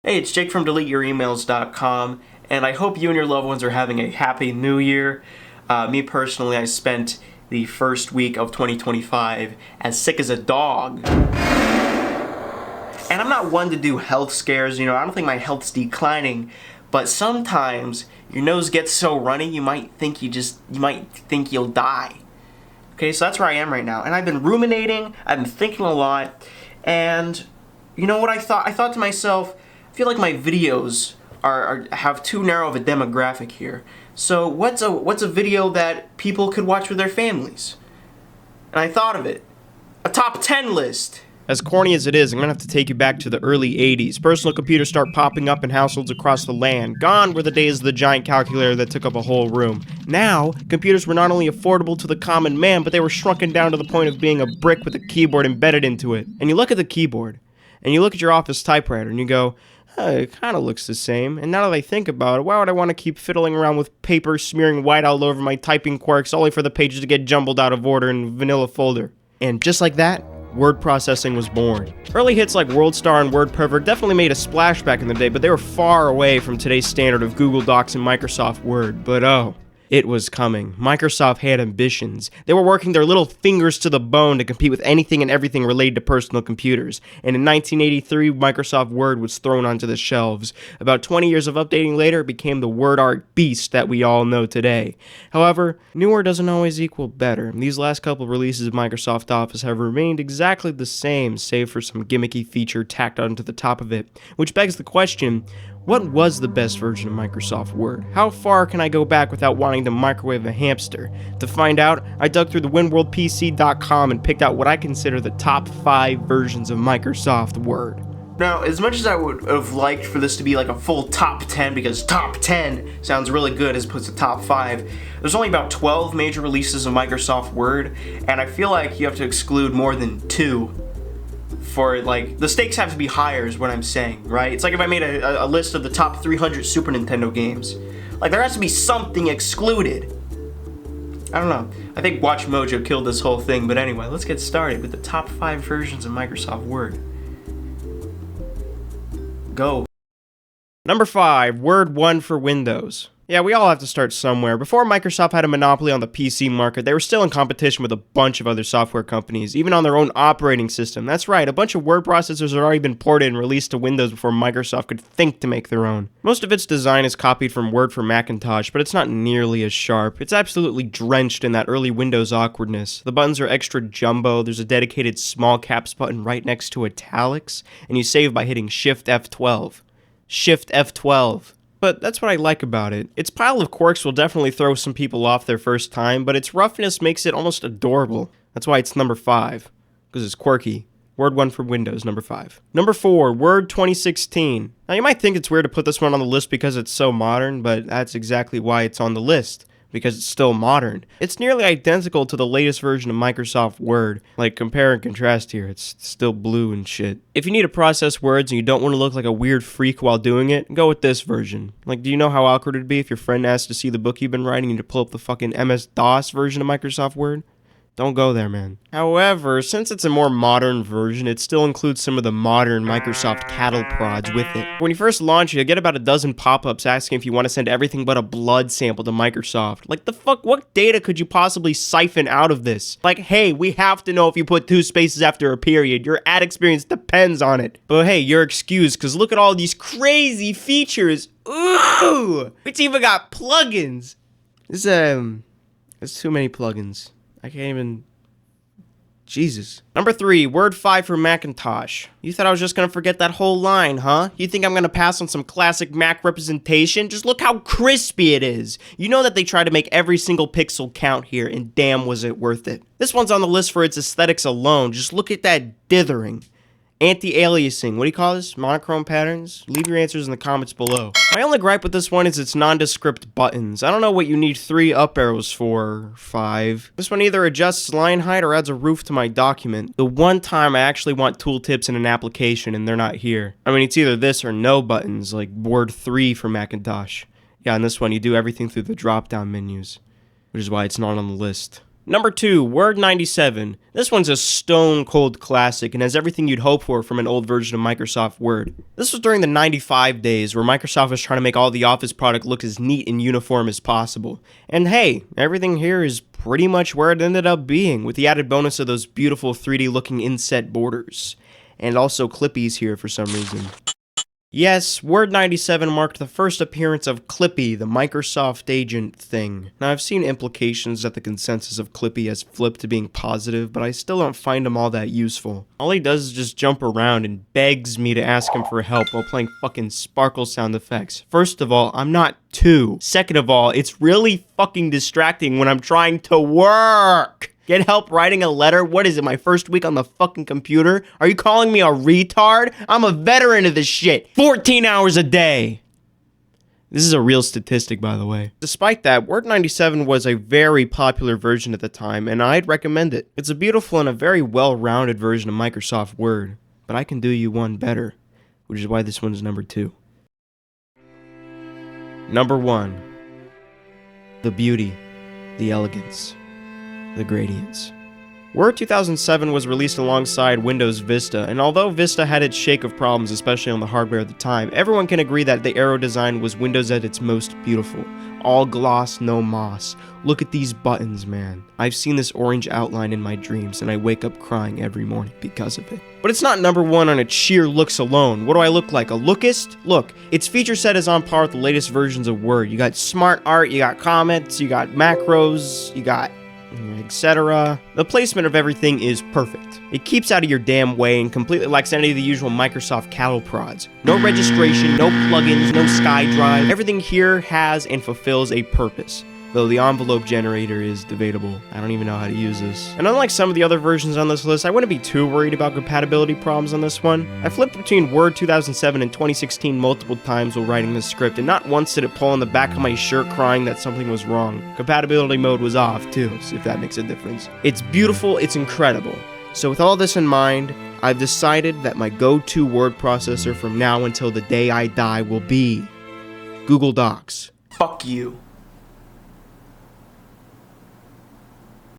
Hey, it's Jake from DeleteYourEmails.com, and I hope you and your loved ones are having a happy new year. Me personally, I spent the first week of 2025 as sick as a dog. And I'm not one to do health scares, I don't think my health's declining, but sometimes your nose gets so runny you might think you'll die. Okay, so that's where I am right now. And I've been ruminating, I've been thinking a lot, and you know what I thought? I thought to myself, I feel like my videos have too narrow of a demographic here. So what's a video that people could watch with their families? And I thought of it. A top 10 list. As corny as it is, I'm gonna have to take you back to the early 80s. Personal computers start popping up in households across the land. Gone were the days of the giant calculator that took up a whole room. Now, computers were not only affordable to the common man, but they were shrunken down to the point of being a brick with a keyboard embedded into it. And you look at the keyboard, and you look at your office typewriter, and you go, it kind of looks the same. And now that I think about it, why would I want to keep fiddling around with paper smearing white all over my typing quirks only for the pages to get jumbled out of order in a vanilla folder? And just like that, word processing was born. Early hits like WorldStar and WordPerfect definitely made a splash back in the day, but they were far away from today's standard of Google Docs and Microsoft Word. But oh, it was coming. Microsoft had ambitions. They were working their little fingers to the bone to compete with anything and everything related to personal computers. And in 1983, Microsoft Word was thrown onto the shelves. About 20 years of updating later, it became the word art beast that we all know today. However, newer doesn't always equal better. These last couple releases of Microsoft Office have remained exactly the same, save for some gimmicky feature tacked onto the top of it. Which begs the question, what was the best version of Microsoft Word? How far can I go back without wanting to microwave a hamster? To find out, I dug through the WinWorldPC.com and picked out what I consider the top 5 versions of Microsoft Word. Now, as much as I would have liked for this to be like a full top 10, because top 10 sounds really good as opposed to top 5, there's only about 12 major releases of Microsoft Word, and I feel like you have to exclude more than 2. For the stakes have to be higher is what I'm saying, right? It's like if I made a list of the top 300 Super Nintendo games. There has to be something excluded. I don't know. I think Watch Mojo killed this whole thing, but anyway, let's get started with the top 5 versions of Microsoft Word. Go. Number 5, Word 1 for Windows. Yeah, we all have to start somewhere. Before Microsoft had a monopoly on the PC market, they were still in competition with a bunch of other software companies, even on their own operating system. That's right, a bunch of word processors had already been ported and released to Windows before Microsoft could think to make their own. Most of its design is copied from Word for Macintosh, but it's not nearly as sharp. It's absolutely drenched in that early Windows awkwardness. The buttons are extra jumbo, there's a dedicated small caps button right next to italics, and you save by hitting Shift F12. Shift F12. But that's what I like about it. Its pile of quirks will definitely throw some people off their first time, but its roughness makes it almost adorable. That's why it's number 5, because it's quirky. Word 1 for Windows, number 5. Number 4, Word 2016. Now you might think it's weird to put this one on the list because it's so modern, but that's exactly why it's on the list. Because it's still modern. It's nearly identical to the latest version of Microsoft Word. Compare and contrast here, it's still blue and shit. If you need to process words and you don't want to look like a weird freak while doing it, go with this version. Do you know how awkward it'd be if your friend asked to see the book you've been writing and you pull up the fucking MS-DOS version of Microsoft Word? Don't go there, man. However, since it's a more modern version, it still includes some of the modern Microsoft cattle prods with it. When you first launch it, you'll get about a dozen pop-ups asking if you want to send everything but a blood sample to Microsoft. The fuck, what data could you possibly siphon out of this? Hey, we have to know if you put 2 spaces after a period. Your ad experience depends on it. But hey, you're excused, because look at all these crazy features. Ooh! It's even got plugins. It's too many plugins. I can't even... Jesus. Number 3, Word 5 for Macintosh. You thought I was just gonna forget that whole line, huh? You think I'm gonna pass on some classic Mac representation? Just look how crispy it is. You know that they try to make every single pixel count here, and damn was it worth it. This one's on the list for its aesthetics alone. Just look at that dithering. Anti-aliasing, what do you call this? Monochrome patterns? Leave your answers in the comments below. My only gripe with this one is its nondescript buttons. I don't know what you need 3 up arrows for, 5. This one either adjusts line height or adds a roof to my document. The one time I actually want tooltips in an application and they're not here. It's either this or no buttons, like Word 3 for Macintosh. Yeah, on this one you do everything through the drop-down menus, which is why it's not on the list. Number 2, Word 97. This one's a stone cold classic and has everything you'd hope for from an old version of Microsoft Word. This was during the 95 days where Microsoft was trying to make all the Office product look as neat and uniform as possible. And hey, everything here is pretty much where it ended up being, with the added bonus of those beautiful 3D looking inset borders. And also Clippies here for some reason. Yes, Word 97 marked the first appearance of Clippy, the Microsoft agent thing. Now, I've seen implications that the consensus of Clippy has flipped to being positive, but I still don't find him all that useful. All he does is just jump around and begs me to ask him for help while playing fucking sparkle sound effects. First of all, I'm not 2. Second of all, it's really fucking distracting when I'm trying to work. Get help writing a letter? What is it, my first week on the fucking computer? Are you calling me a retard? I'm a veteran of this shit. 14 hours a day. This is a real statistic, by the way. Despite that, Word 97 was a very popular version at the time, and I'd recommend it. It's a beautiful and a very well-rounded version of Microsoft Word, but I can do you one better, which is why this one is number 2. Number 1. The beauty, the elegance, the gradients. Word 2007 was released alongside Windows Vista, and although Vista had its shake of problems, especially on the hardware at the time, everyone can agree that the arrow design was Windows at its most beautiful. All gloss, no moss. Look at these buttons, man. I've seen this orange outline in my dreams, and I wake up crying every morning because of it. But it's not number 1 on its sheer looks alone. What do I look like, a lookist? Look, its feature set is on par with the latest versions of Word. You got smart art, you got comments, you got macros, you got etc. The placement of everything is perfect. It keeps out of your damn way and completely lacks any of the usual Microsoft cattle prods. No registration, no plugins, no SkyDrive. Everything here has and fulfills a purpose. Though the envelope generator is debatable. I don't even know how to use this. And unlike some of the other versions on this list, I wouldn't be too worried about compatibility problems on this one. I flipped between Word 2007 and 2016 multiple times while writing this script, and not once did it pull on the back of my shirt crying that something was wrong. Compatibility mode was off too, so if that makes a difference. It's beautiful, it's incredible. So with all this in mind, I've decided that my go-to word processor from now until the day I die will be Google Docs. Fuck you.